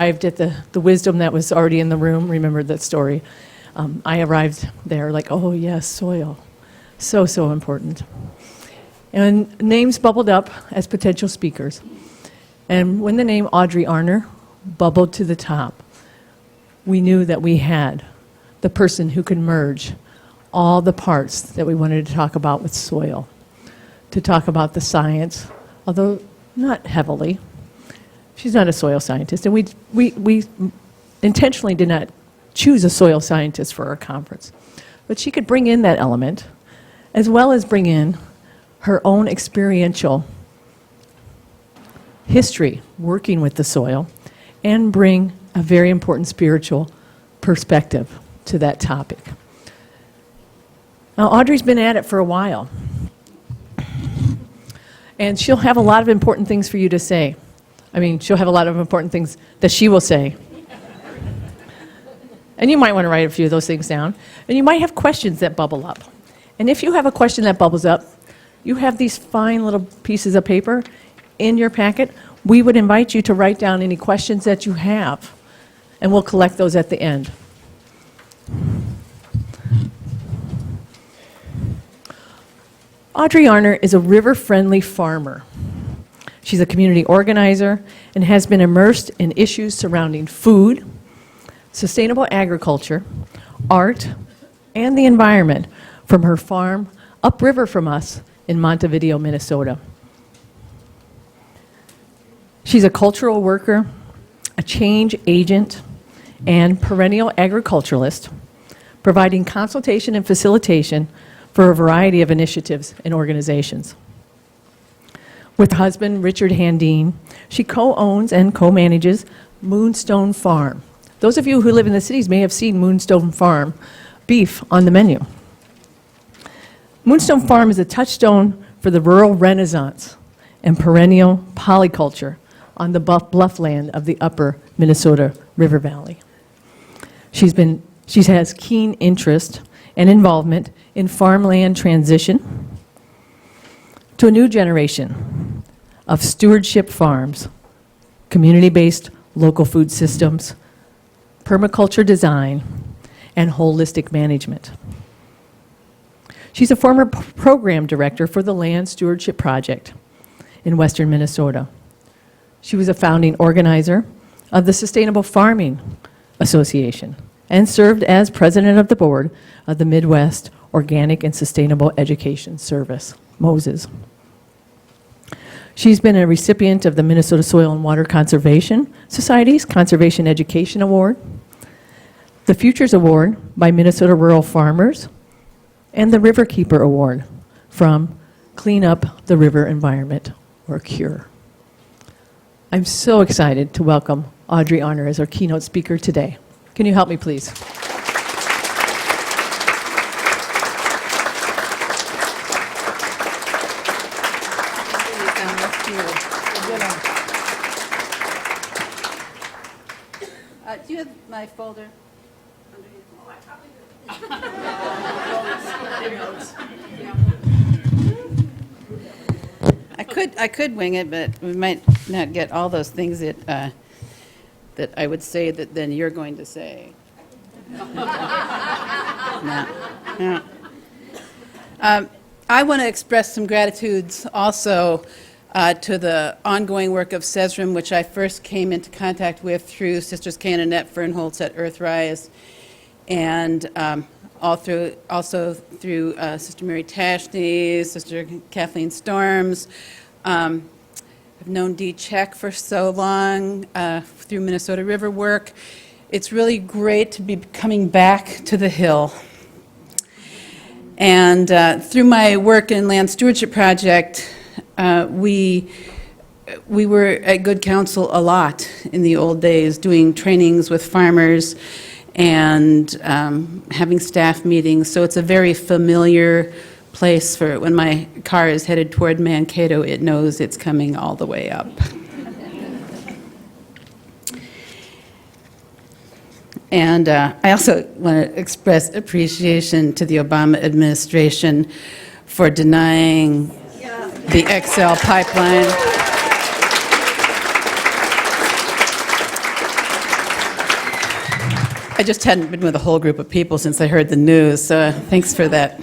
arrived at the wisdom that was already in the room. Remember that story. I arrived there like, oh yes, soil. So, so important. And names bubbled up as potential speakers. And when the name Audrey Arner bubbled to the top, we knew that we had the person who could merge all the parts that we wanted to talk about with soil, to talk about the science, although not heavily. She's not a soil scientist, and we intentionally did not choose a soil scientist for our conference. But she could bring in that element, as well as bring in her own experiential history working with the soil, and bring a very important spiritual perspective to that topic. Now, Audrey's been at it for a while, and she'll have a lot of important things for you to say. I mean, she'll have a lot of important things that she will say. And you might want to write a few of those things down. And you might have questions that bubble up. And if you have a question that bubbles up, you have these fine little pieces of paper in your packet. We would invite you to write down any questions that you have, and we'll collect those at the end. Audrey Arner is a river-friendly farmer. She's a community organizer and has been immersed in issues surrounding food, sustainable agriculture, art, and the environment from her farm upriver from us in Montevideo, Minnesota. She's a cultural worker, a change agent, and perennial agriculturalist, providing consultation and facilitation for a variety of initiatives and organizations. With husband Richard Handine, she co-owns and co-manages Moonstone Farm. Those of you who live in the cities may have seen Moonstone Farm beef on the menu. Moonstone Farm is a touchstone for the rural renaissance and perennial polyculture on the bluffland of the upper Minnesota River Valley. She has keen interest and involvement in farmland transition to a new generation of stewardship farms, community-based local food systems, permaculture design, and holistic management. She's a former program director for the Land Stewardship Project in western Minnesota. She was a founding organizer of the Sustainable Farming Association and served as president of the board of the Midwest Organic and Sustainable Education Service, MOSES. She's been a recipient of the Minnesota Soil and Water Conservation Society's Conservation Education Award, the Futures Award by Minnesota Rural Farmers, and the Riverkeeper Award from Clean Up the River Environment, or CURE. I'm so excited to welcome Audrey Arner as our keynote speaker today. Can you help me, please? Do you have my folder? I could wing it, but we might not get all those things that I would say that then you're going to say. No. I want to express some gratitudes also to the ongoing work of CESRM, which I first came into contact with through Sisters Kay and Annette Fernholz at Earthrise, and also through Sister Mary Tashney, Sister Kathleen Storms. I've known Dee Check for so long through Minnesota River work. It's really great to be coming back to the Hill. And through my work in Land Stewardship Project, we were at Good Counsel a lot in the old days, doing trainings with farmers and having staff meetings. So it's a very familiar place for when my car is headed toward Mankato, it knows it's coming all the way up. And I also want to express appreciation to the Obama administration for denying the XL pipeline. I just hadn't been with a whole group of people since I heard the news, so thanks for that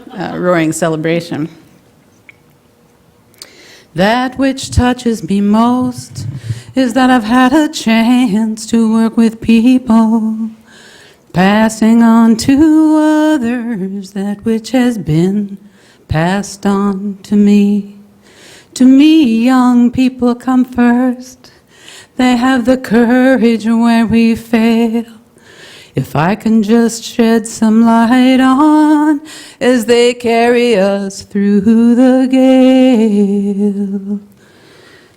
roaring celebration. That which touches me most is that I've had a chance to work with people, passing on to others that which has been passed on to me. To me, young people come first. They have the courage where we fail. If I can just shed some light on as they carry us through the gale.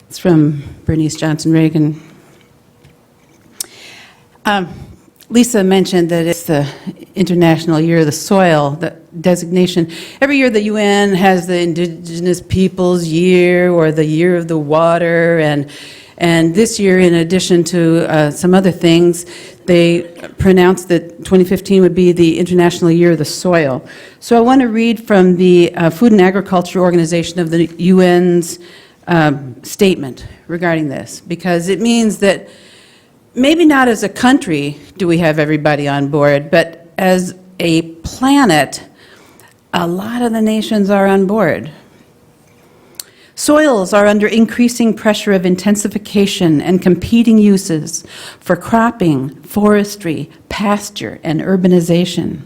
It's from Bernice Johnson Reagan. Lisa mentioned that it's the International Year of the Soil, the designation. Every year the UN has the Indigenous Peoples Year or the Year of the Water, and this year, in addition to some other things, they pronounced that 2015 would be the International Year of the Soil. So I want to read from the Food and Agriculture Organization of the UN's statement regarding this, because it means that maybe not as a country do we have everybody on board, but as a planet, a lot of the nations are on board. Soils are under increasing pressure of intensification and competing uses for cropping, forestry, pasture, and urbanization.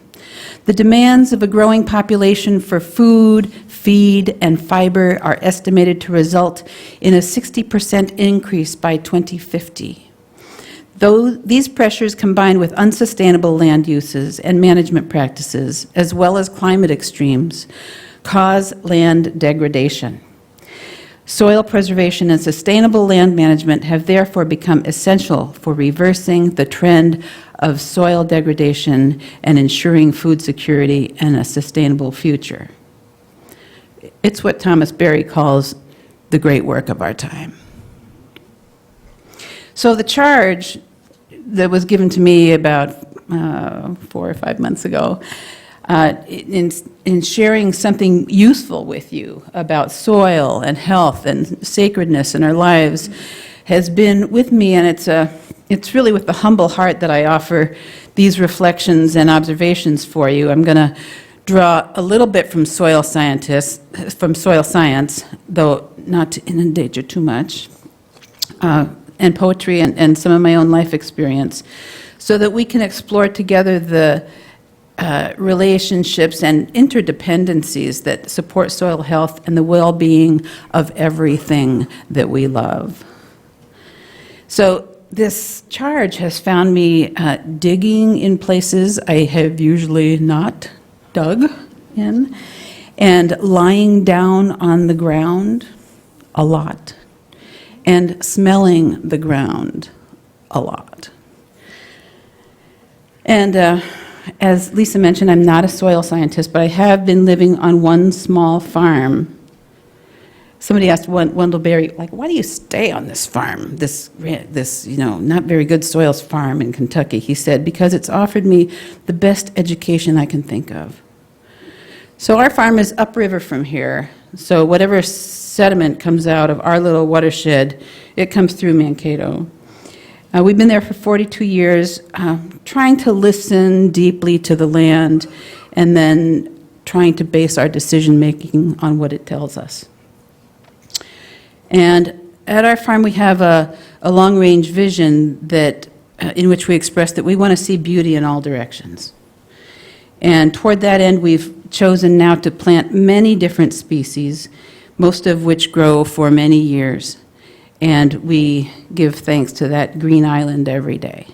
The demands of a growing population for food, feed, and fiber are estimated to result in a 60% increase by 2050. Though these pressures, combined with unsustainable land uses and management practices, as well as climate extremes, cause land degradation. Soil preservation and sustainable land management have therefore become essential for reversing the trend of soil degradation and ensuring food security and a sustainable future. It's what Thomas Berry calls the great work of our time. So the charge that was given to me about 4 or 5 months ago, in sharing something useful with you about soil and health and sacredness in our lives, has been with me, and it's really with the humble heart that I offer these reflections and observations for you. I'm going to draw a little bit from soil science, though not to inundate you too much, and poetry and some of my own life experience, so that we can explore together the relationships and interdependencies that support soil health and the well-being of everything that we love. So this charge has found me digging in places I have usually not dug in, and lying down on the ground a lot, and smelling the ground a lot. And as Lisa mentioned, I'm not a soil scientist, but I have been living on one small farm. Somebody asked Wendell Berry, like, why do you stay on this farm, this not very good soils farm in Kentucky? He said, because it's offered me the best education I can think of. So our farm is upriver from here, so whatever sediment comes out of our little watershed, it comes through Mankato. We've been there for 42 years, trying to listen deeply to the land and then trying to base our decision-making on what it tells us. And at our farm, we have a long-range vision that, in which we express that we want to see beauty in all directions. And toward that end, we've chosen now to plant many different species, most of which grow for many years. And we give thanks to that green island every day.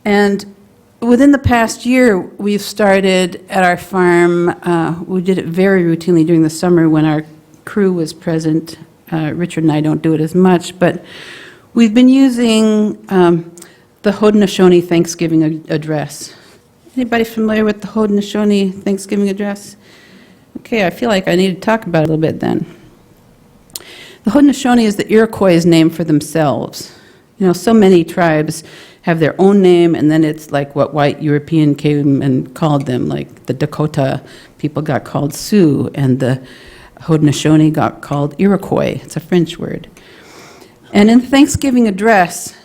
And within the past year, we've started at our farm, we did it very routinely during the summer when our crew was present. Richard and I don't do it as much, but we've been using the Haudenosaunee Thanksgiving address. Anybody familiar with the Haudenosaunee Thanksgiving address? Okay, I feel like I need to talk about it a little bit then. The Haudenosaunee is the Iroquois' name for themselves. You know, so many tribes have their own name, and then it's like what white European came and called them, like the Dakota people got called Sioux, and the Haudenosaunee got called Iroquois. It's a French word. And in the Thanksgiving address,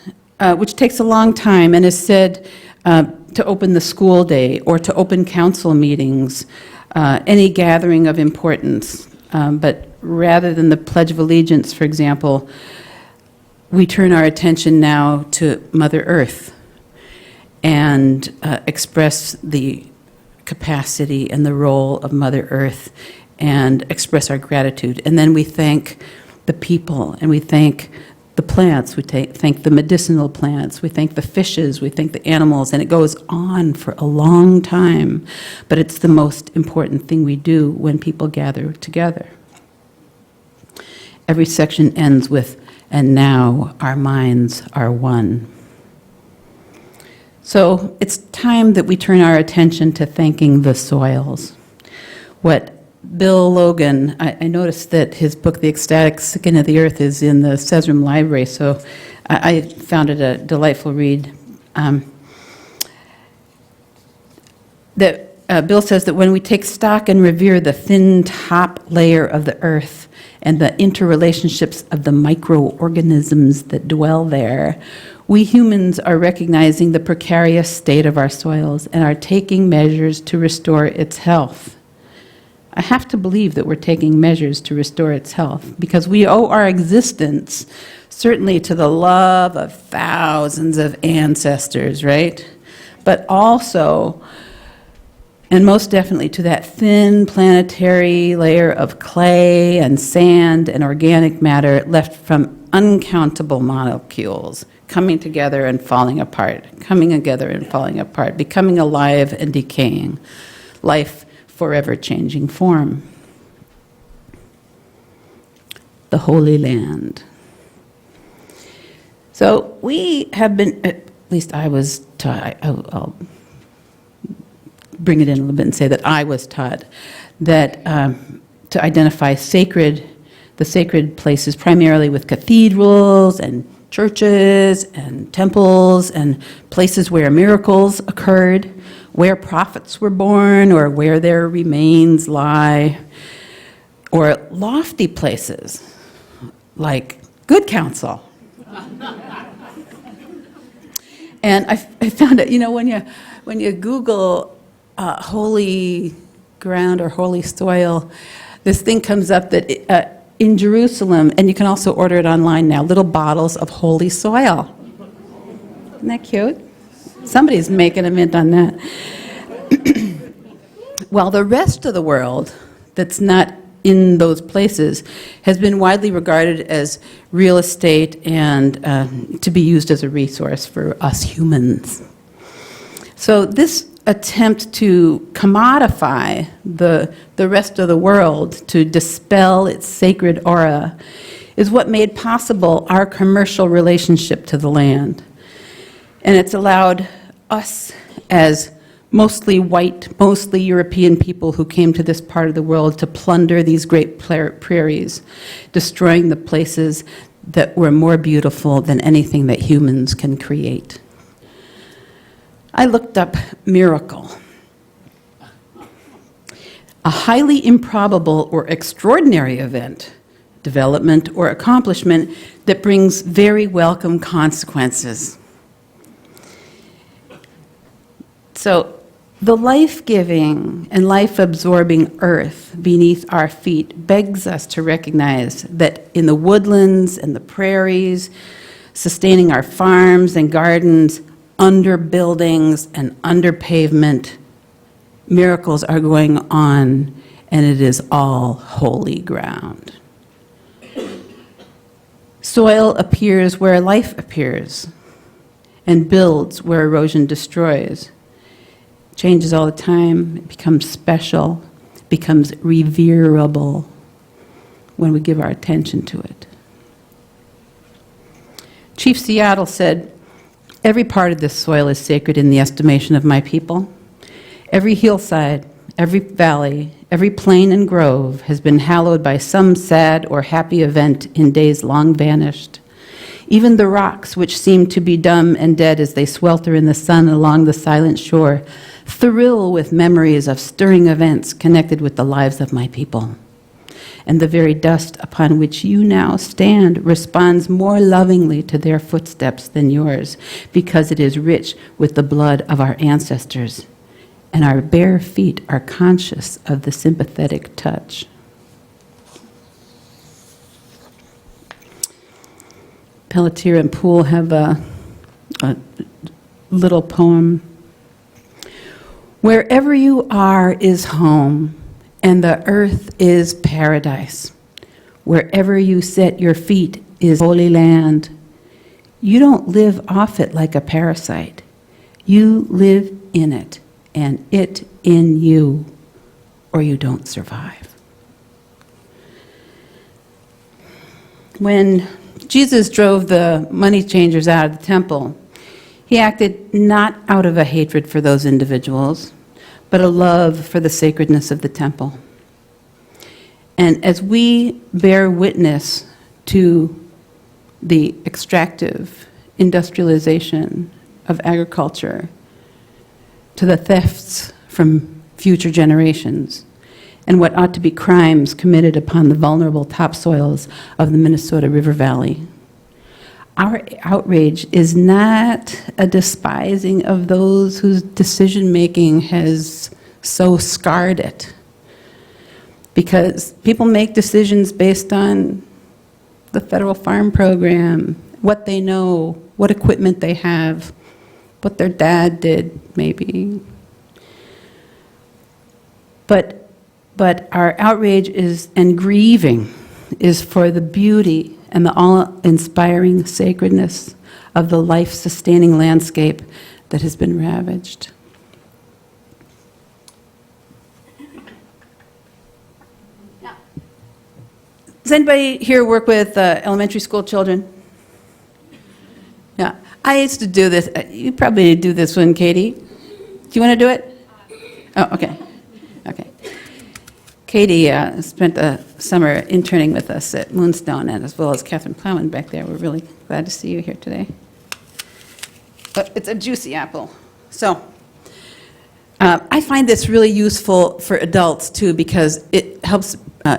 which takes a long time and is said to open the school day or to open council meetings, any gathering of importance. But rather than the Pledge of Allegiance, for example, we turn our attention now to Mother Earth and express the capacity and the role of Mother Earth and express our gratitude. And then we thank the people, and we thank the plants, we thank the medicinal plants, we thank the fishes, we thank the animals, and it goes on for a long time. But it's the most important thing we do when people gather together. Every section ends with, "And now our minds are one." So it's time that we turn our attention to thanking the soils. What Bill Logan, I noticed that his book, The Ecstatic Skin of the Earth, is in the Sediment Library, so I found it a delightful read. Bill says that when we take stock and revere the thin top layer of the earth and the interrelationships of the microorganisms that dwell there, we humans are recognizing the precarious state of our soils and are taking measures to restore its health. I have to believe that we're taking measures to restore its health because we owe our existence certainly to the love of thousands of ancestors, right? But also, and most definitely, to that thin planetary layer of clay and sand and organic matter left from uncountable molecules coming together and falling apart, coming together and falling apart, becoming alive and decaying, life forever changing form. The Holy Land. So we have been, at least I was taught, I'll bring it in a little bit and say that I was taught that to identify the sacred places primarily with cathedrals and churches and temples and places where miracles occurred, where prophets were born or where their remains lie, or lofty places like good counsel. And I found it, when you Google holy ground or holy soil, this thing comes up that in Jerusalem, and you can also order it online now, little bottles of holy soil. Isn't that cute? Somebody's making a mint on that. While the rest of the world that's not in those places has been widely regarded as real estate and to be used as a resource for us humans. So this attempt to commodify the rest of the world, to dispel its sacred aura, is what made possible our commercial relationship to the land. And it's allowed us as mostly white, mostly European people who came to this part of the world to plunder these great prairies, destroying the places that were more beautiful than anything that humans can create. I looked up miracle. A highly improbable or extraordinary event, development, or accomplishment that brings very welcome consequences. So, the life-giving and life-absorbing earth beneath our feet begs us to recognize that in the woodlands and the prairies, sustaining our farms and gardens, under buildings and under pavement, miracles are going on, and it is all holy ground. Soil appears where life appears, and builds where erosion destroys. Changes all the time, it becomes special, becomes reverable when we give our attention to it. Chief Seattle said, "Every part of this soil is sacred in the estimation of my people. Every hillside, every valley, every plain and grove has been hallowed by some sad or happy event in days long vanished. Even the rocks, which seem to be dumb and dead as they swelter in the sun along the silent shore, thrill with memories of stirring events connected with the lives of my people. and the very dust upon which you now stand responds more lovingly to their footsteps than yours, because it is rich with the blood of our ancestors, and our bare feet are conscious of the sympathetic touch. Pelletier and Poole have a little poem. Wherever you are is home, and the earth is paradise. Wherever you set your feet is holy land. You don't live off it like a parasite. You live in it, and it in you, or you don't survive. When Jesus drove the money changers out of the temple, he acted not out of a hatred for those individuals, but a love for the sacredness of the temple. And as we bear witness to the extractive industrialization of agriculture, to the thefts from future generations, and what ought to be crimes committed upon the vulnerable topsoils of the Minnesota River Valley, our outrage is not a despising of those whose decision-making has so scarred it. Because people make decisions based on the federal farm program, what they know, what equipment they have, what their dad did, maybe. But our outrage and grieving is for the beauty and the awe-inspiring sacredness of the life-sustaining landscape that has been ravaged. Does anybody here work with elementary school children? Yeah, I used to do this. You probably do this one, Katie. Do you want to do it? Oh, okay. Okay. Katie spent a summer interning with us at Moonstone, and as well as Catherine Plowman back there. We're really glad to see you here today. But it's a juicy apple. So I find this really useful for adults, too, because it helps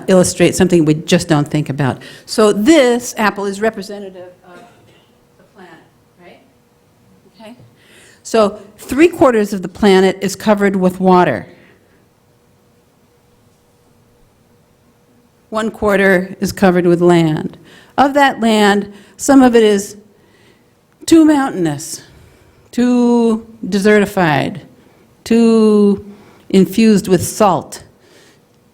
illustrate something we just don't think about. So this apple is representative of the planet, right? Okay. So 3/4 of the planet is covered with water. 1/4 is covered with land. Of that land, some of it is too mountainous, too desertified, too infused with salt,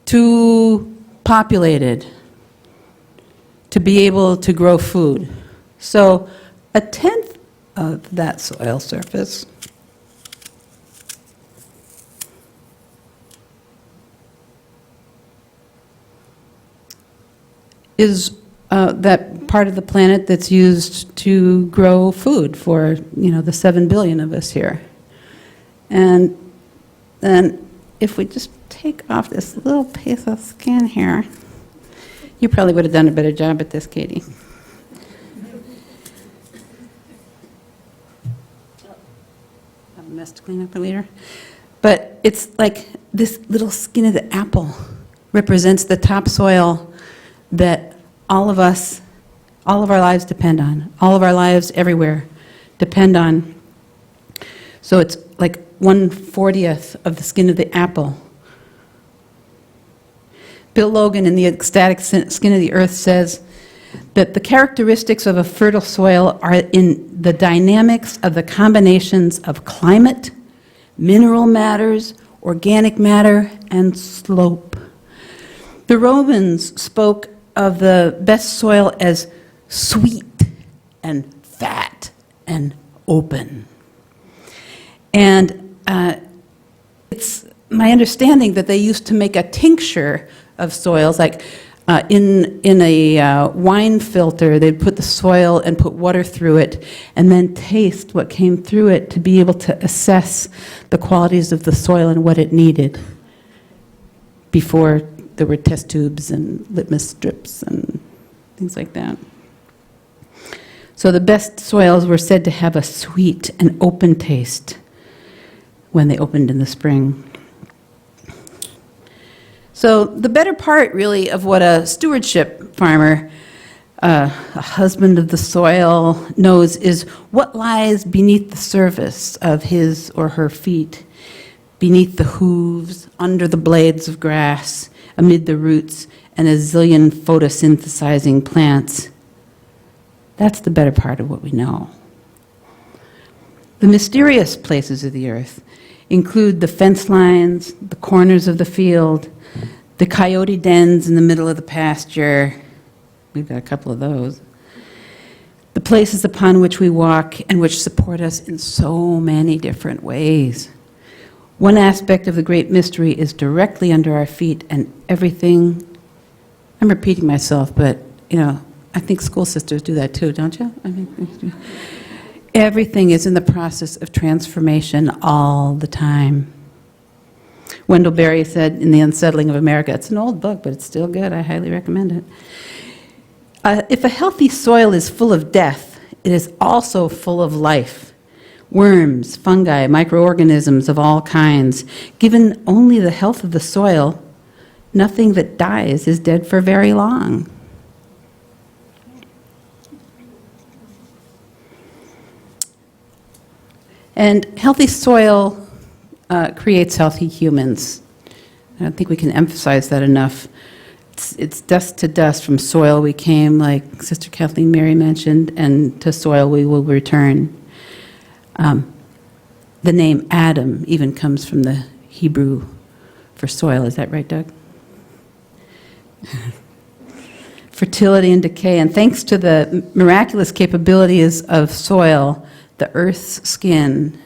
too populated to be able to grow food. So 1/10 of that soil surface is that part of the planet that's used to grow food for, the 7 billion of us here. And then if we just take off this little piece of skin here, you probably would have done a better job at this, Katie. Have a mess to clean up later. But it's like this little skin of the apple represents the topsoil that all of us, all of our lives depend on. All of our lives everywhere depend on. So it's like 1/40 of the skin of the apple. Bill Logan in The Ecstatic Skin of the Earth says that the characteristics of a fertile soil are in the dynamics of the combinations of climate, mineral matters, organic matter, and slope. The Romans spoke of the best soil as sweet and fat and open. And it's my understanding that they used to make a tincture of soils, like in a wine filter, they'd put the soil and put water through it, and then taste what came through it to be able to assess the qualities of the soil and what it needed before there were test tubes and litmus strips and things like that. So the best soils were said to have a sweet and open taste when they opened in the spring. So the better part, really, of what a stewardship farmer, a husband of the soil, knows is what lies beneath the surface of his or her feet, beneath the hooves, under the blades of grass, amid the roots and a zillion photosynthesizing plants. That's the better part of what we know. The mysterious places of the earth include the fence lines, the corners of the field, the coyote dens in the middle of the pasture. We've got a couple of those. The places upon which we walk and which support us in so many different ways. One aspect of the great mystery is directly under our feet, and everything, I'm repeating myself, but, I think school sisters do that too, don't you? Everything is in the process of transformation all the time. Wendell Berry said in The Unsettling of America, it's an old book, but it's still good. I highly recommend it. If a healthy soil is full of death, it is also full of life. Worms, fungi, microorganisms of all kinds. Given only the health of the soil, nothing that dies is dead for very long. And healthy soil creates healthy humans. I don't think we can emphasize that enough. It's dust to dust. From soil we came, like Sister Kathleen Mary mentioned, and to soil we will return. The name Adam even comes from the Hebrew for soil. Is that right, Doug? Fertility and decay. And thanks to the miraculous capabilities of soil, the earth's skin,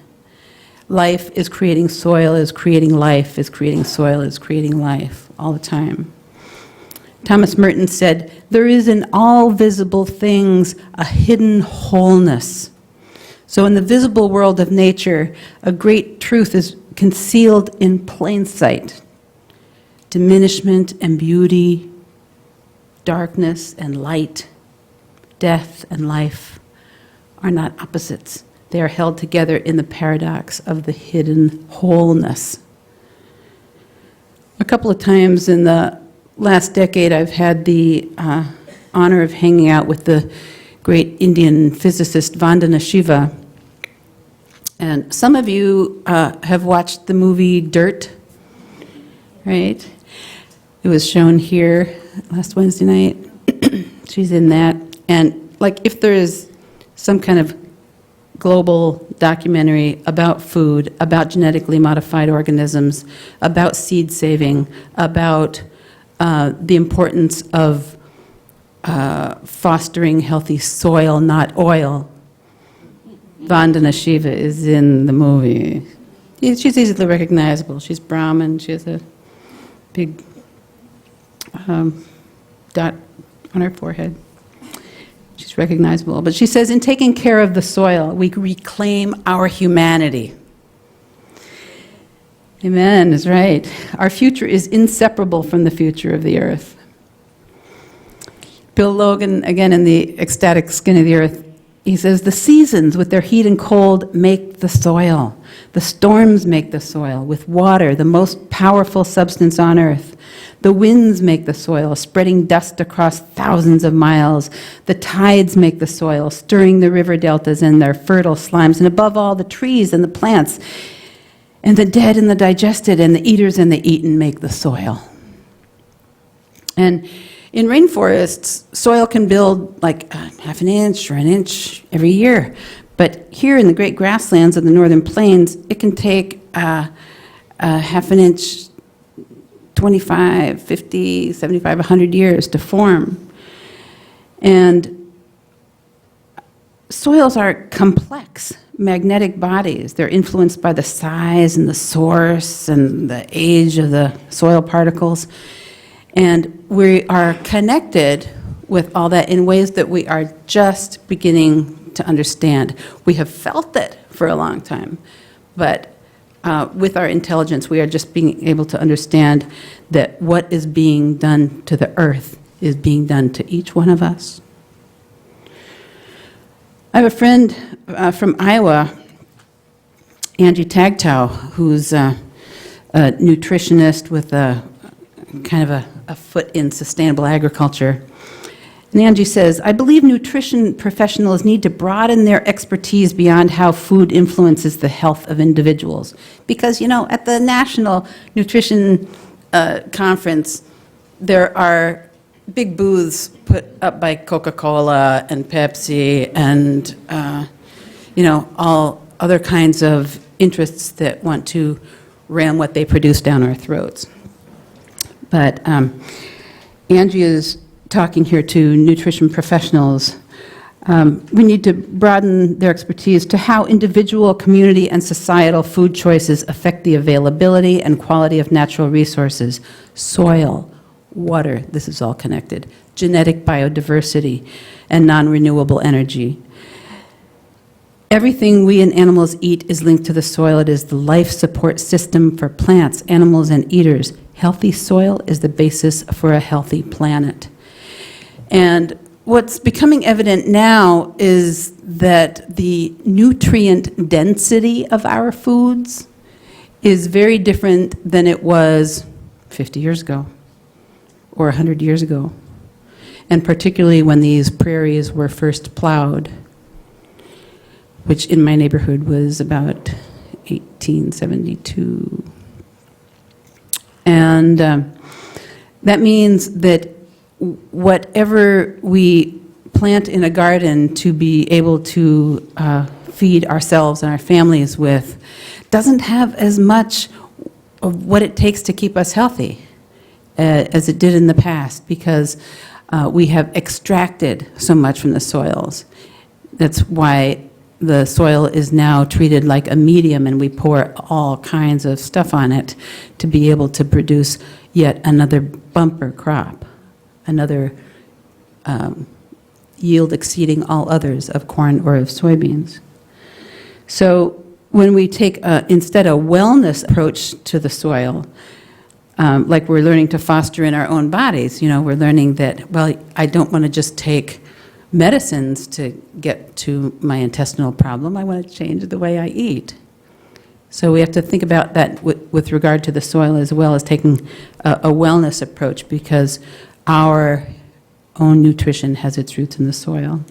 life is creating soil, is creating life, is creating soil, is creating life all the time. Thomas Merton said, there is in all visible things a hidden wholeness. So in the visible world of nature, a great truth is concealed in plain sight. Diminishment and beauty, darkness and light, death and life are not opposites. They are held together in the paradox of the hidden wholeness. A couple of times in the last decade, I've had the honor of hanging out with the great Indian physicist Vandana Shiva. And some of you have watched the movie Dirt, right? It was shown here last Wednesday night. She's in that. And if there is some kind of global documentary about food, about genetically modified organisms, about seed saving, about the importance of fostering healthy soil, not oil, Vandana Shiva is in the movie. She's easily recognizable. She's Brahmin. She has a big dot on her forehead. She's recognizable. But she says, in taking care of the soil, we reclaim our humanity. Amen is right. Our future is inseparable from the future of the earth. Bill Logan, again in The Ecstatic Skin of the Earth, he says, the seasons with their heat and cold make the soil. The storms make the soil, with water, the most powerful substance on earth. The winds make the soil, spreading dust across thousands of miles. The tides make the soil, stirring the river deltas and their fertile slimes. And above all, the trees and the plants, and the dead and the digested, and the eaters and the eaten make the soil. And in rainforests, soil can build half an inch or an inch every year. But here in the great grasslands of the northern plains, it can take a half an inch, 25, 50, 75, 100 years to form. And soils are complex magnetic bodies. They're influenced by the size and the source and the age of the soil particles. And we are connected with all that in ways that we are just beginning to understand. We have felt it for a long time, but with our intelligence, we are just being able to understand that what is being done to the earth is being done to each one of us. I have a friend from Iowa, Angie Tagtow, who's a nutritionist with a kind of a foot in sustainable agriculture. And Angie says, I believe nutrition professionals need to broaden their expertise beyond how food influences the health of individuals. Because, at the National Nutrition Conference, there are big booths put up by Coca-Cola and Pepsi and, all other kinds of interests that want to ram what they produce down our throats. But Angie is talking here to nutrition professionals. We need to broaden their expertise to how individual, community, and societal food choices affect the availability and quality of natural resources, soil, water, this is all connected, genetic biodiversity, and non-renewable energy. Everything we and animals eat is linked to the soil. It is the life support system for plants, animals, and eaters. Healthy soil is the basis for a healthy planet. And what's becoming evident now is that the nutrient density of our foods is very different than it was 50 years ago or 100 years ago, and particularly when these prairies were first plowed, which in my neighborhood was about 1872. And that means that whatever we plant in a garden to be able to feed ourselves and our families with doesn't have as much of what it takes to keep us healthy as it did in the past, because we have extracted so much from the soils. That's why the soil is now treated like a medium, and we pour all kinds of stuff on it to be able to produce yet another bumper crop, another yield exceeding all others of corn or of soybeans. So when we take instead a wellness approach to the soil, like we're learning to foster in our own bodies, we're learning that, well, I don't want to just take medicines to get to my intestinal problem. I want to change the way I eat. So we have to think about that with regard to the soil, as well as taking a wellness approach, because our own nutrition has its roots in the soil.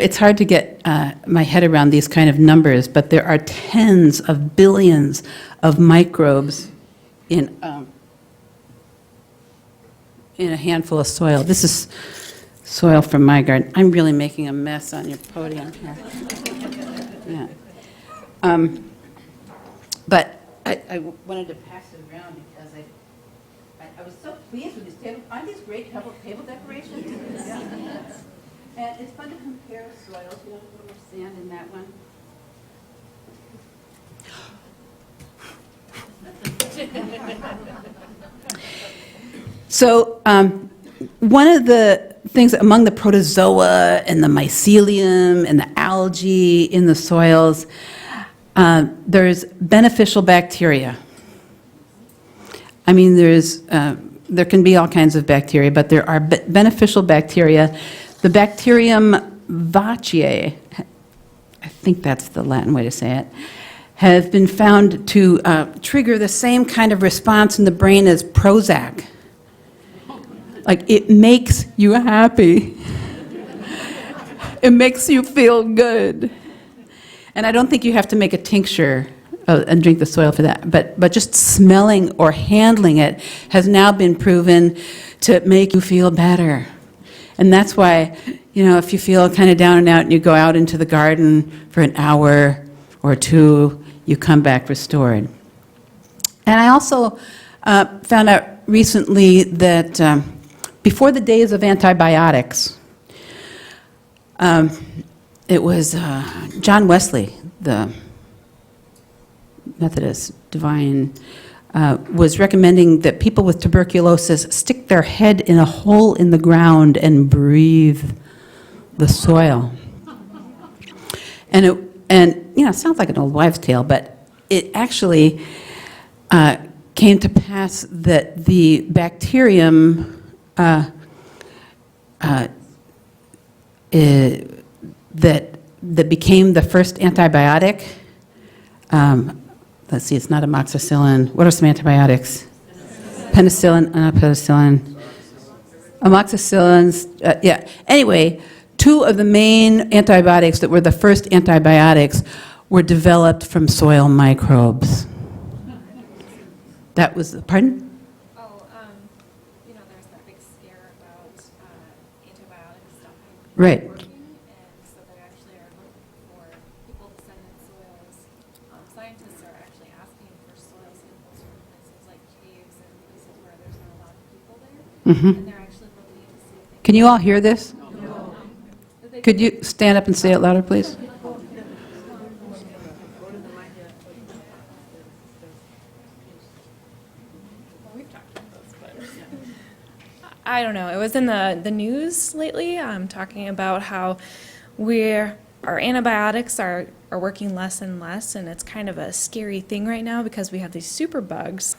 It's hard to get my head around these kind of numbers, but there are tens of billions of microbes in a handful of soil. This is soil from my garden. I'm really making a mess on your podium here. Yeah. But I wanted to pass it around because I was so pleased with these tables. Aren't these great table decorations? Yeah. And it's fun to compare soils. You know, a little more sand in that one. So one of the things among the protozoa and the mycelium and the algae in the soils, there's beneficial bacteria. I mean, there can be all kinds of bacteria, but there are beneficial bacteria. The bacterium vaccae, I think that's the Latin way to say it, have been found to trigger the same kind of response in the brain as Prozac. Like, it makes you happy. It makes you feel good. And I don't think you have to make a tincture and drink the soil for that, but just smelling or handling it has now been proven to make you feel better. And that's why, if you feel kind of down and out and you go out into the garden for an hour or two, you come back restored. And I also found out recently that before the days of antibiotics, it was John Wesley, the Methodist divine, was recommending that people with tuberculosis stick their head in a hole in the ground and breathe the soil. And it sounds like an old wives' tale, but it actually came to pass that the bacterium that became the first antibiotic let's see, it's not amoxicillin. What are some antibiotics? Penicillin, penicillin. Amoxicillins, yeah. Anyway, two of the main antibiotics that were the first antibiotics were developed from soil microbes. That was, pardon? There's that big scare about antibiotics stopping Right. working, and so they actually are looking for people to send in soils. Scientists are actually asking for soil samples from places like caves and places where there's not a lot of people there, and they're actually looking to see if they Can you all hear this? Could you stand up and say it louder, please? I don't know. It was in the news lately, talking about how our antibiotics are working less and less, and it's kind of a scary thing right now because we have these super bugs.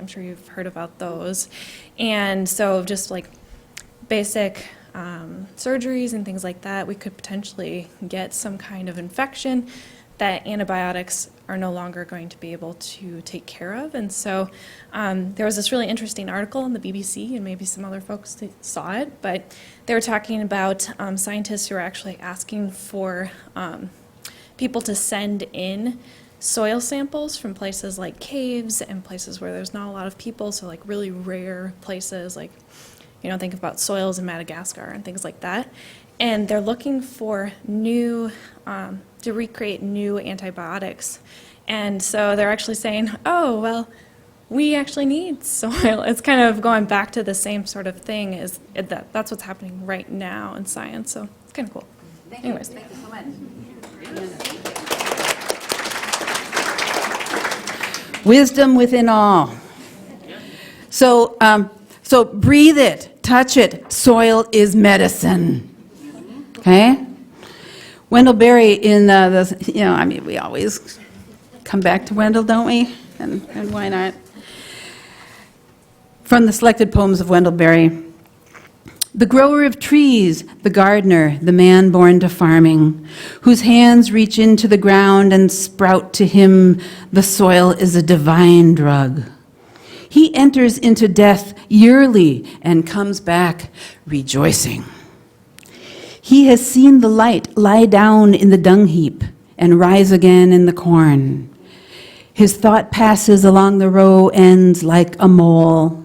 I'm sure you've heard about those. And so just like basic surgeries and things like that, we could potentially get some kind of infection that antibiotics are no longer going to be able to take care of. And so there was this really interesting article in the BBC, and maybe some other folks that saw it, but they were talking about scientists who are actually asking for people to send in soil samples from places like caves and places where there's not a lot of people, so like really rare places, like, think about soils in Madagascar and things like that. And they're looking for new, to recreate new antibiotics. And so they're actually saying, oh, well, we actually need soil. It's kind of going back to the same sort of thing, that's what's happening right now in science. So it's kind of cool. Anyways. Thank you so much. Wisdom within all. So breathe it, touch it. Soil is medicine. Okay? Wendell Berry in we always come back to Wendell, don't we? And why not? From the selected poems of Wendell Berry. The grower of trees, the gardener, the man born to farming, whose hands reach into the ground and sprout to him, the soil is a divine drug. He enters into death yearly and comes back rejoicing. He has seen the light lie down in the dung heap and rise again in the corn. His thought passes along the row ends like a mole.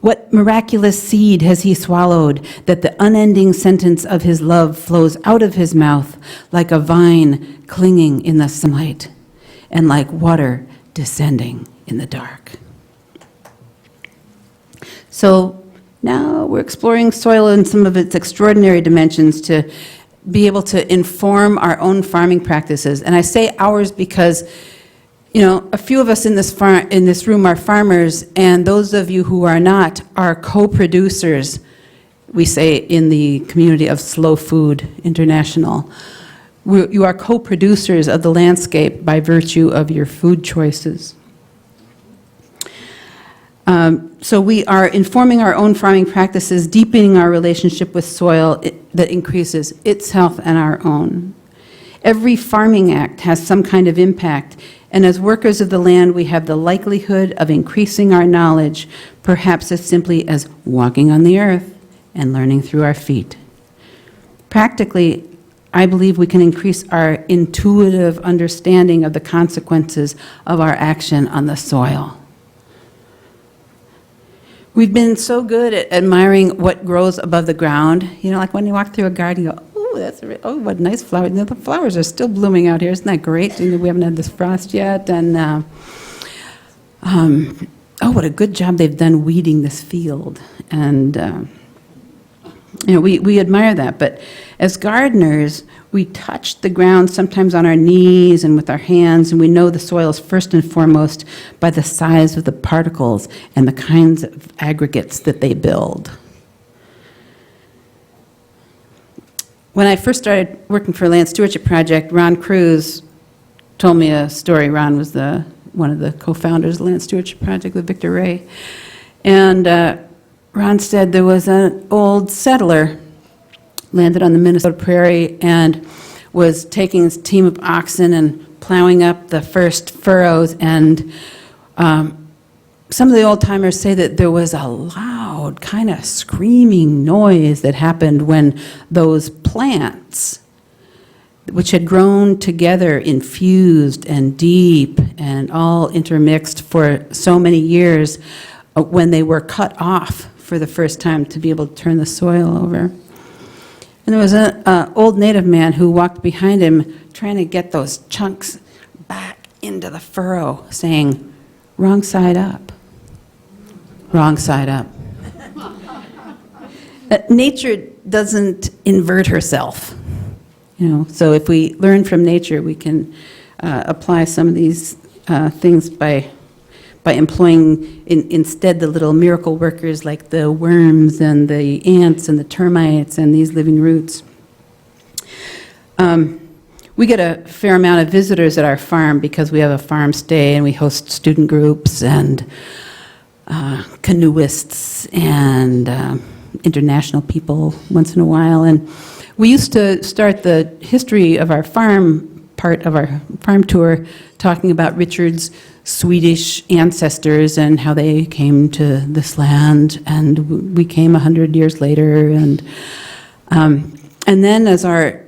What miraculous seed has he swallowed that the unending sentence of his love flows out of his mouth like a vine clinging in the sunlight and like water descending in the dark? So now we're exploring soil in some of its extraordinary dimensions to be able to inform our own farming practices. And I say ours because, a few of us in this room are farmers, and those of you who are not are co-producers, we say in the community of Slow Food International. You are co-producers of the landscape by virtue of your food choices. So we are informing our own farming practices, deepening our relationship with soil that increases its health and our own. Every farming act has some kind of impact, and as workers of the land, we have the likelihood of increasing our knowledge, perhaps as simply as walking on the earth and learning through our feet. Practically, I believe we can increase our intuitive understanding of the consequences of our action on the soil. We've been so good at admiring what grows above the ground. Like when you walk through a garden, you go, oh, what nice flowers. The flowers are still blooming out here. Isn't that great? We haven't had this frost yet. And, what a good job they've done weeding this field. And, we admire that. But as gardeners, we touch the ground sometimes on our knees and with our hands, and we know the soil is first and foremost by the size of the particles and the kinds of aggregates that they build. When I first started working for Land Stewardship Project, Ron Cruz told me a story. Ron was one of the co-founders of the Land Stewardship Project with Victor Ray. And Ron said there was an old settler landed on the Minnesota prairie and was taking his team of oxen and plowing up the first furrows, and some of the old timers say that there was a loud kind of screaming noise that happened when those plants, which had grown together, infused and deep and all intermixed for so many years, when they were cut off for the first time to be able to turn the soil over. And there was an old native man who walked behind him trying to get those chunks back into the furrow, saying, "Wrong side up, wrong side up." Nature doesn't invert herself. So if we learn from nature, we can apply some of these things by employing instead the little miracle workers like the worms and the ants and the termites and these living roots. We get a fair amount of visitors at our farm because we have a farm stay, and we host student groups and canoeists and international people once in a while. And we used to start the history of our farm, part of our farm tour, talking about Richard's Swedish ancestors and how they came to this land, and we came 100 years later. And then as our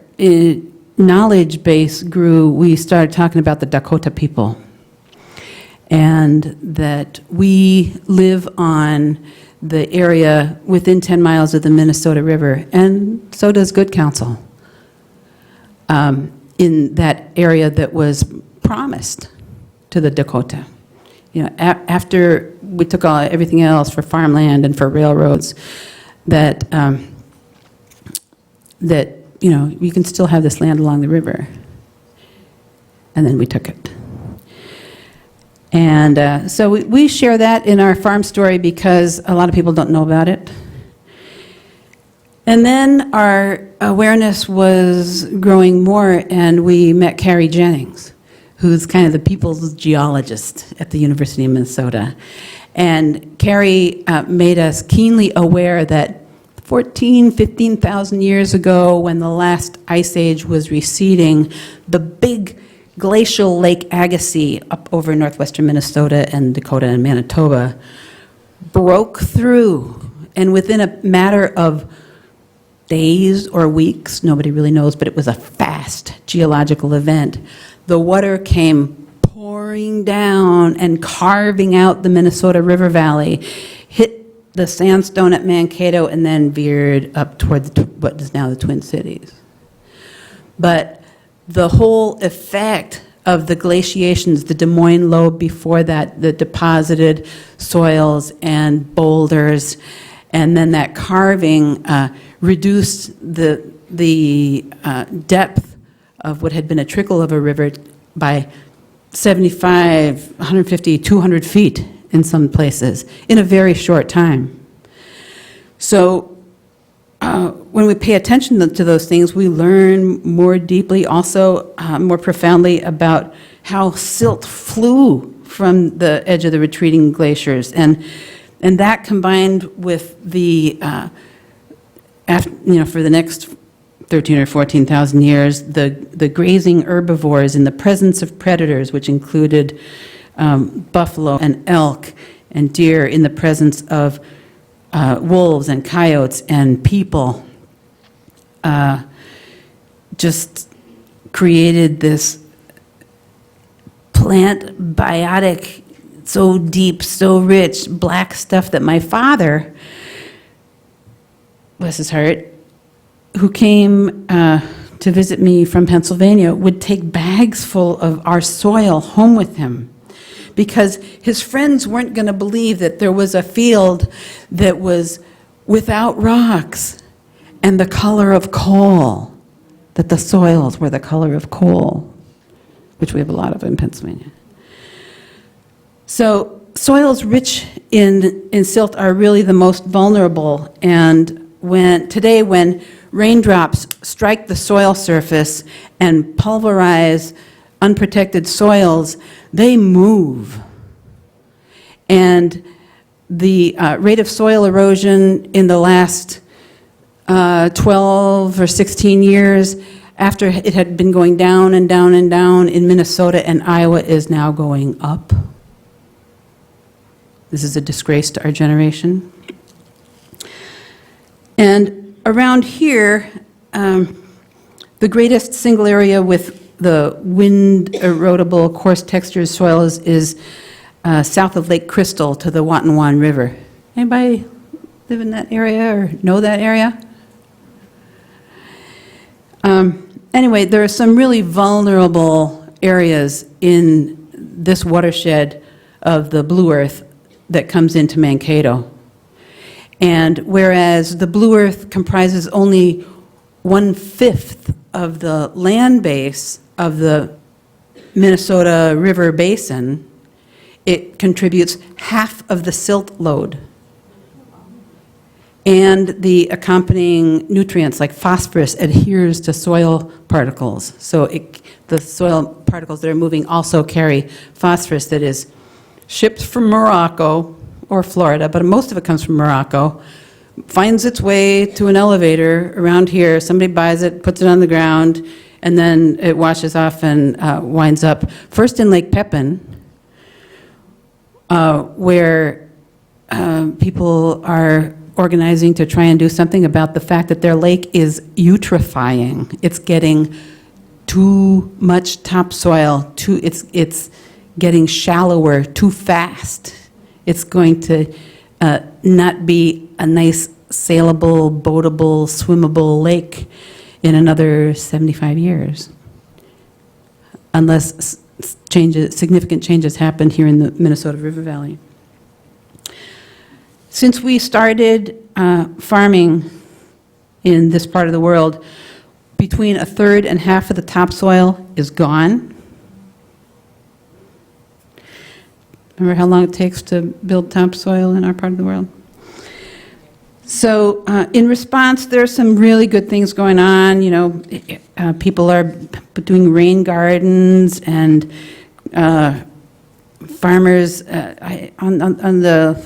knowledge base grew, we started talking about the Dakota people, and that we live on the area within 10 miles of the Minnesota River, and so does Good Counsel, in that area that was promised to the Dakota. After we took everything else for farmland and for railroads, that you can still have this land along the river. And then we took it. And so we share that in our farm story because a lot of people don't know about it. And then our awareness was growing more, and we met Carrie Jennings, who's kind of the people's geologist at the University of Minnesota. And Carrie made us keenly aware that 15,000 years ago, when the last ice age was receding, the big glacial Lake Agassiz up over northwestern Minnesota and Dakota and Manitoba broke through, and within a matter of days or weeks, nobody really knows, but it was a fast geological event, the water came pouring down and carving out the Minnesota River Valley, hit the sandstone at Mankato, and then veered up toward what is now the Twin Cities. But the whole effect of the glaciations, the Des Moines Lobe before that, the deposited soils and boulders, and then that carving reduced the depth of what had been a trickle of a river by 75, 150, 200 feet in some places in a very short time. So when we pay attention to those things, we learn more deeply, also more profoundly, about how silt flew from the edge of the retreating glaciers. And that combined with the, for the next 13 or 14,000 years, the grazing herbivores in the presence of predators, which included buffalo and elk and deer, in the presence of wolves and coyotes and people, just created this plant biotic, so deep, so rich, black stuff that my father, bless his heart, who came to visit me from Pennsylvania, would take bags full of our soil home with him, because his friends weren't going to believe that there was a field that was without rocks and the color of coal, that the soils were the color of coal, which we have a lot of in Pennsylvania. So soils rich in silt are really the most vulnerable, and today when raindrops strike the soil surface and pulverize unprotected soils, they move. And the rate of soil erosion in the last 12 or 16 years after it had been going down and down and down in Minnesota and Iowa, is now going up. This is a disgrace to our generation. And around here, the greatest single area with the wind erodible coarse textured soils is south of Lake Crystal to the Watonwan River. Anybody live in that area or know that area? Anyway, there are some really vulnerable areas in this watershed of the Blue Earth that comes into Mankato. And whereas the Blue Earth comprises only 1/5 of the land base of the Minnesota River Basin, it contributes half of the silt load and the accompanying nutrients like phosphorus adheres to soil particles. So the soil particles that are moving also carry phosphorus that is shipped from Morocco or Florida, but most of it comes from Morocco, finds its way to an elevator around here. Somebody buys it, puts it on the ground, and then it washes off and winds up first in Lake Pepin, where people are organizing to try and do something about the fact that their lake is eutrophying. It's getting too much topsoil, it's getting shallower too fast. It's going to not be a nice sailable, boatable, swimmable lake in another 75 years, unless significant changes happen here in the Minnesota River Valley. Since we started farming in this part of the world, between 1/3 and half of the topsoil is gone. Remember how long it takes to build topsoil in our part of the world? So in response, there are some really good things going on. You know, people are doing rain gardens, and farmers on the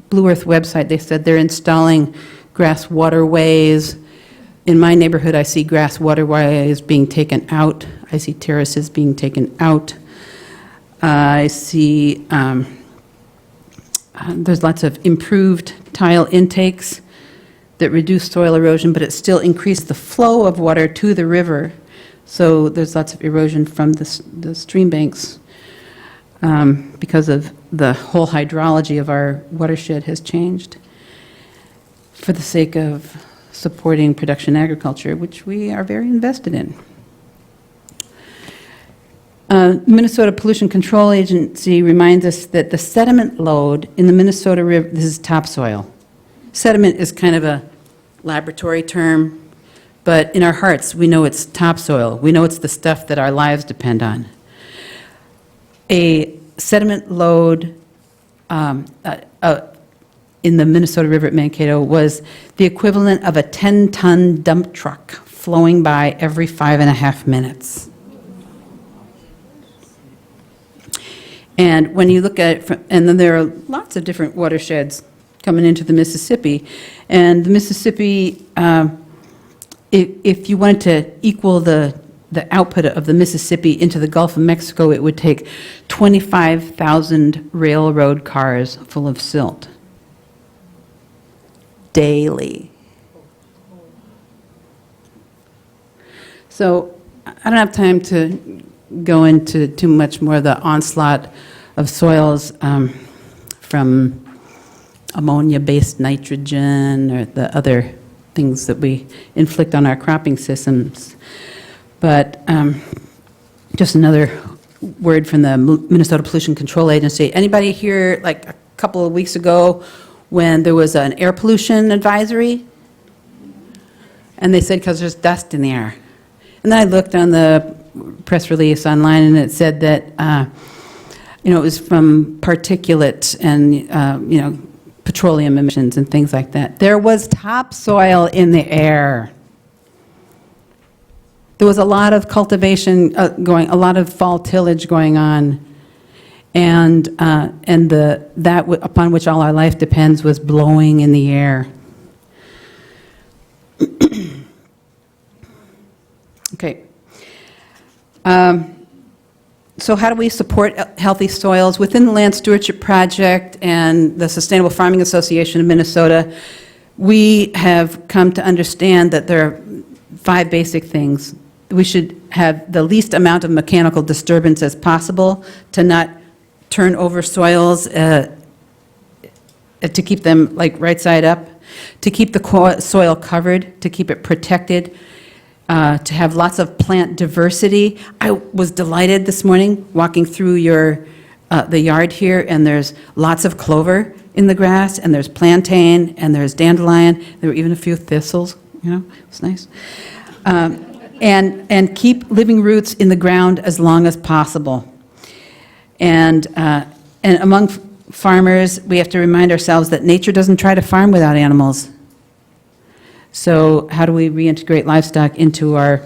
Blue Earth website, they said they're installing grass waterways. In my neighborhood, I see grass waterways being taken out. I see terraces being taken out. I see there's lots of improved tile intakes that reduce soil erosion, but it still increased the flow of water to the river. So there's lots of erosion from the stream banks because of the whole hydrology of our watershed has changed for the sake of supporting production agriculture, which we are very invested in. Minnesota Pollution Control Agency reminds us that the sediment load in the Minnesota River, this is topsoil. Sediment is kind of a laboratory term, but in our hearts we know it's topsoil. We know it's the stuff that our lives depend on. A sediment load in the Minnesota River at Mankato was the equivalent of a 10-ton dump truck flowing by every 5.5 minutes. And when you look at it, and then there are lots of different watersheds coming into the Mississippi, and the Mississippi, if you wanted to equal the output of the Mississippi into the Gulf of Mexico, it would take 25,000 railroad cars full of silt daily. So I don't have time to go into too much more of the onslaught of soils from ammonia-based nitrogen or the other things that we inflict on our cropping systems. But just another word from the Minnesota Pollution Control Agency. Anybody here, like a couple of weeks ago, when there was an air pollution advisory? And they said because there's dust in the air. And then I looked on the press release online, and it said that it was from particulate and petroleum emissions and things like that. There was topsoil in the air. There was a lot of cultivation a lot of fall tillage going on, and that upon which all our life depends was blowing in the air. So how do we support healthy soils? Within the Land Stewardship Project and the Sustainable Farming Association of Minnesota, we have come to understand that there are 5 basic things. We should have the least amount of mechanical disturbance as possible to not turn over soils, to keep them like right side up, to keep the soil covered, to keep it protected, to have lots of plant diversity. I was delighted this morning walking through the yard here, and there's lots of clover in the grass, and there's plantain, and there's dandelion. There were even a few thistles, it's nice. And keep living roots in the ground as long as possible. And among farmers, we have to remind ourselves that nature doesn't try to farm without animals. So how do we reintegrate livestock into our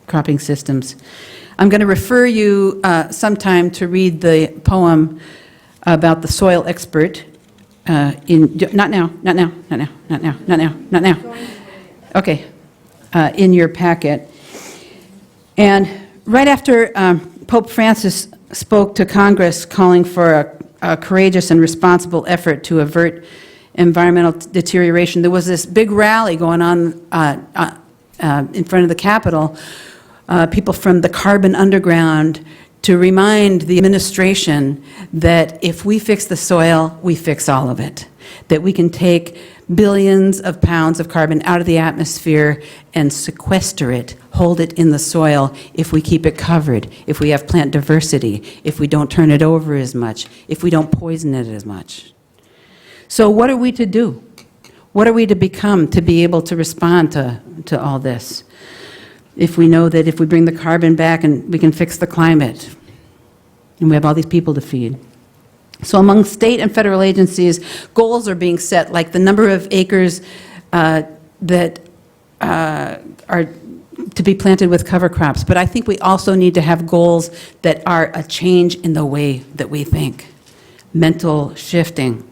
cropping systems? I'm going to refer you sometime to read the poem about the soil expert. Not now. Okay, in your packet. And right after Pope Francis spoke to Congress calling for a courageous and responsible effort to avert environmental deterioration, there was this big rally going on in front of the Capitol, people from the Carbon Underground, to remind the administration that if we fix the soil, we fix all of it. That we can take billions of pounds of carbon out of the atmosphere and sequester it, hold it in the soil if we keep it covered, if we have plant diversity, if we don't turn it over as much, if we don't poison it as much. So what are we to do? What are we to become to be able to respond to all this? If we know that if we bring the carbon back and we can fix the climate, and we have all these people to feed. So among state and federal agencies, goals are being set, like the number of acres that are to be planted with cover crops. But I think we also need to have goals that are a change in the way that we think, mental shifting.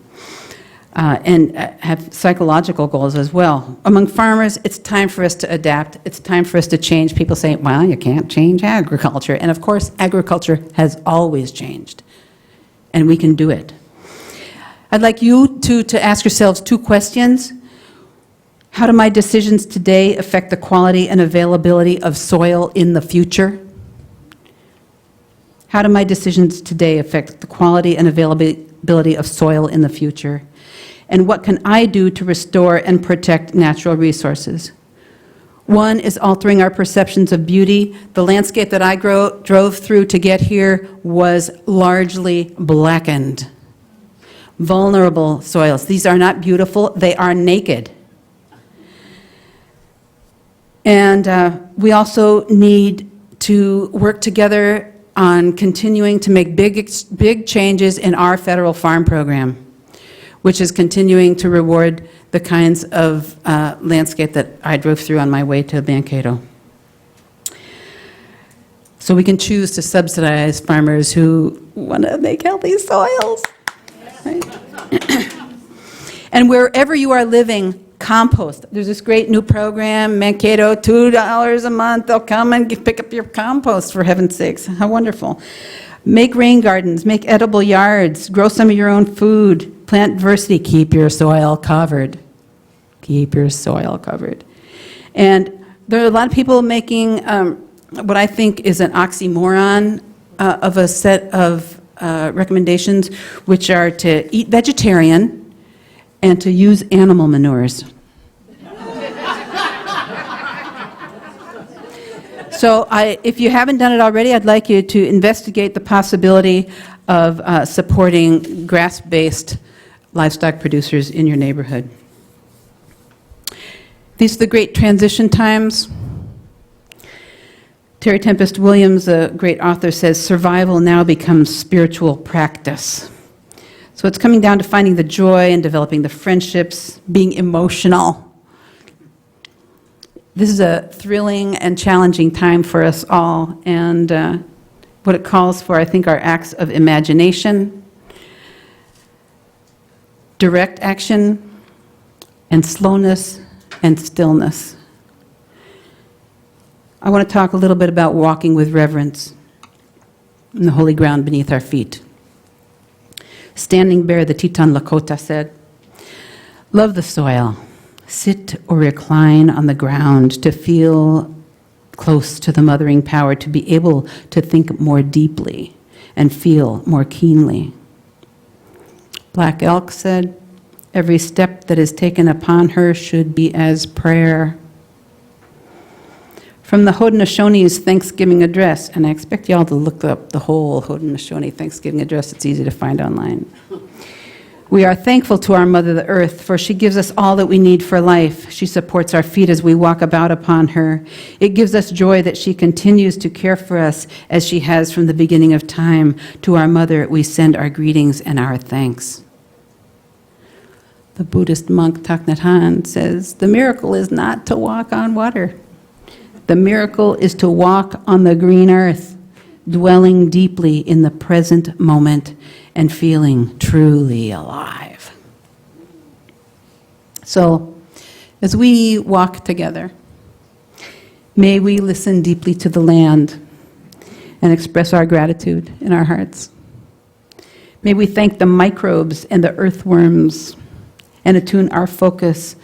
And have psychological goals as well. Among farmers, it's time for us to adapt. It's time for us to change. People say, well, you can't change agriculture. And of course, agriculture has always changed. And we can do it. I'd like you to ask yourselves 2 questions. How do my decisions today affect the quality and availability of soil in the future? How do my decisions today affect the quality and availability of soil in the future? And what can I do to restore and protect natural resources? One is altering our perceptions of beauty. The landscape that I drove through to get here was largely blackened. Vulnerable soils. These are not beautiful, they are naked. And we also need to work together on continuing to make big changes in our federal farm program, which is continuing to reward the kinds of landscape that I drove through on my way to Mankato. So we can choose to subsidize farmers who want to make healthy soils. Right? And wherever you are living, compost. There's this great new program, Mankato, $2 a month. They'll come and pick up your compost, for heaven's sakes. How wonderful. Make rain gardens, make edible yards, grow some of your own food. Plant diversity, keep your soil covered. Keep your soil covered. And there are a lot of people making what I think is an oxymoron of a set of recommendations, which are to eat vegetarian and to use animal manures. So if you haven't done it already, I'd like you to investigate the possibility of supporting grass-based livestock producers in your neighborhood. These are the great transition times. Terry Tempest Williams, a great author, says, survival now becomes spiritual practice. So it's coming down to finding the joy and developing the friendships, being emotional. This is a thrilling and challenging time for us all, and what it calls for, I think, are acts of imagination, direct action, and slowness and stillness. I want to talk a little bit about walking with reverence in the holy ground beneath our feet. Standing Bear, the Teton Lakota, said, "Love the soil. Sit or recline on the ground to feel close to the mothering power, to be able to think more deeply and feel more keenly." Black Elk said, "Every step that is taken upon her should be as prayer." From the Haudenosaunee's Thanksgiving address, and I expect y'all to look up the whole Haudenosaunee Thanksgiving address. It's easy to find online. "We are thankful to our Mother the Earth, for she gives us all that we need for life. She supports our feet as we walk about upon her. It gives us joy that she continues to care for us as she has from the beginning of time. To our Mother we send our greetings and our thanks." The Buddhist monk Thich Nhat Hanh says, "The miracle is not to walk on water. The miracle is to walk on the green earth, dwelling deeply in the present moment and feeling truly alive." So, as we walk together, may we listen deeply to the land and express our gratitude in our hearts. May we thank the microbes and the earthworms and attune our focus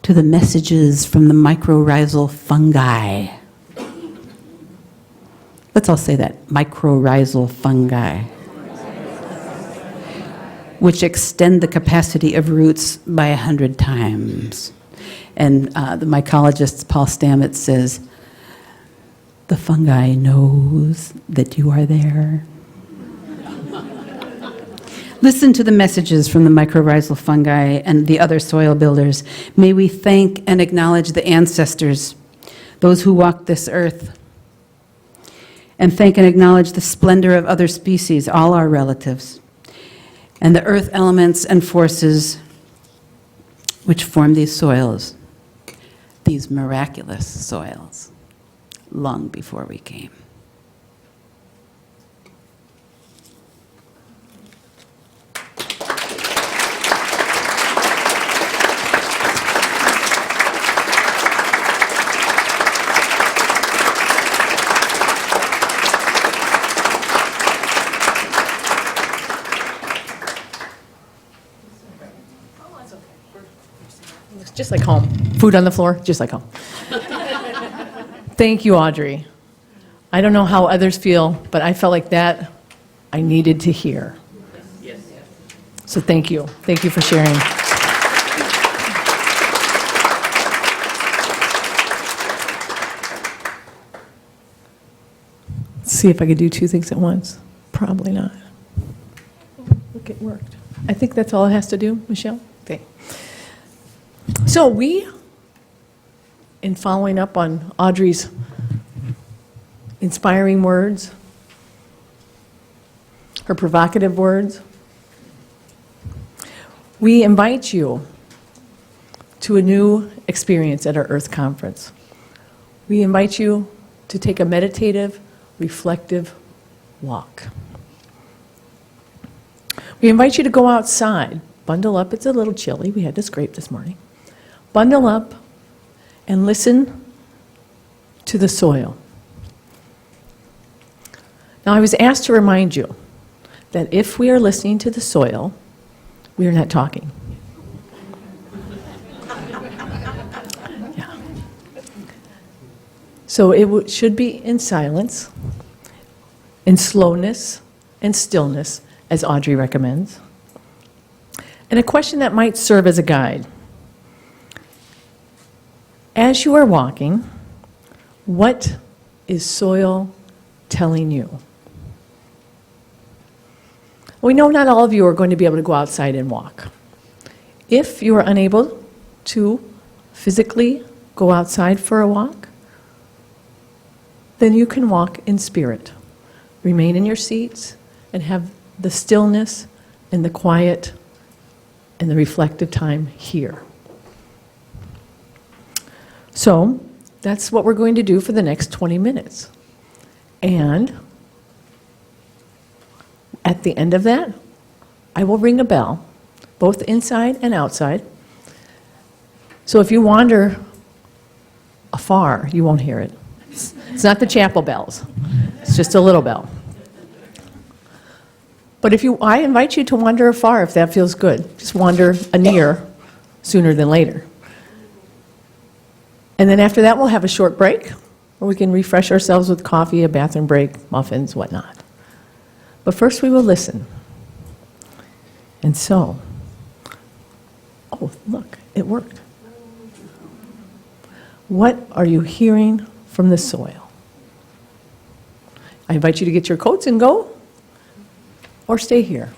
to the messages from the mycorrhizal fungi. Let's all say that, mycorrhizal fungi, which extend the capacity of roots by 100 times. And the mycologist Paul Stamets says, "The fungi knows that you are there." Listen to the messages from the mycorrhizal fungi and the other soil builders. May we thank and acknowledge the ancestors, those who walked this earth, and thank and acknowledge the splendor of other species, all our relatives, and the earth elements and forces which form these soils, these miraculous soils, long before we came. Just like home. Food on the floor, just like home. Thank you, Audrey. I don't know how others feel, but I felt like that I needed to hear. Yes. So thank you. Thank you for sharing. Let's see if I could do two things at once. Probably not. Look, it worked. I think that's all it has to do, Michelle? Okay. So we, in following up on Audrey's inspiring words, her provocative words, we invite you to a new experience at our Earth Conference. We invite you to take a meditative, reflective walk. We invite you to go outside, bundle up. It's a little chilly. We had to scrape this morning. Bundle up and listen to the soil. Now, I was asked to remind you that if we are listening to the soil, we are not talking. Yeah. So it should be in silence, in slowness and stillness, as Audrey recommends. And a question that might serve as a guide. As you are walking, what is soil telling you? We know not all of you are going to be able to go outside and walk. If you are unable to physically go outside for a walk, then you can walk in spirit. Remain in your seats and have the stillness and the quiet and the reflective time here. So that's what we're going to do for the next 20 minutes. And at the end of that, I will ring a bell, both inside and outside. So if you wander afar, you won't hear it. It's not the chapel bells. It's just a little bell. But I invite you to wander afar if that feels good. Just wander near sooner than later. And then after that, we'll have a short break where we can refresh ourselves with coffee, a bathroom break, muffins, whatnot. But first we will listen. And so, oh, look, it worked. What are you hearing from the soil? I invite you to get your coats and go, or stay here.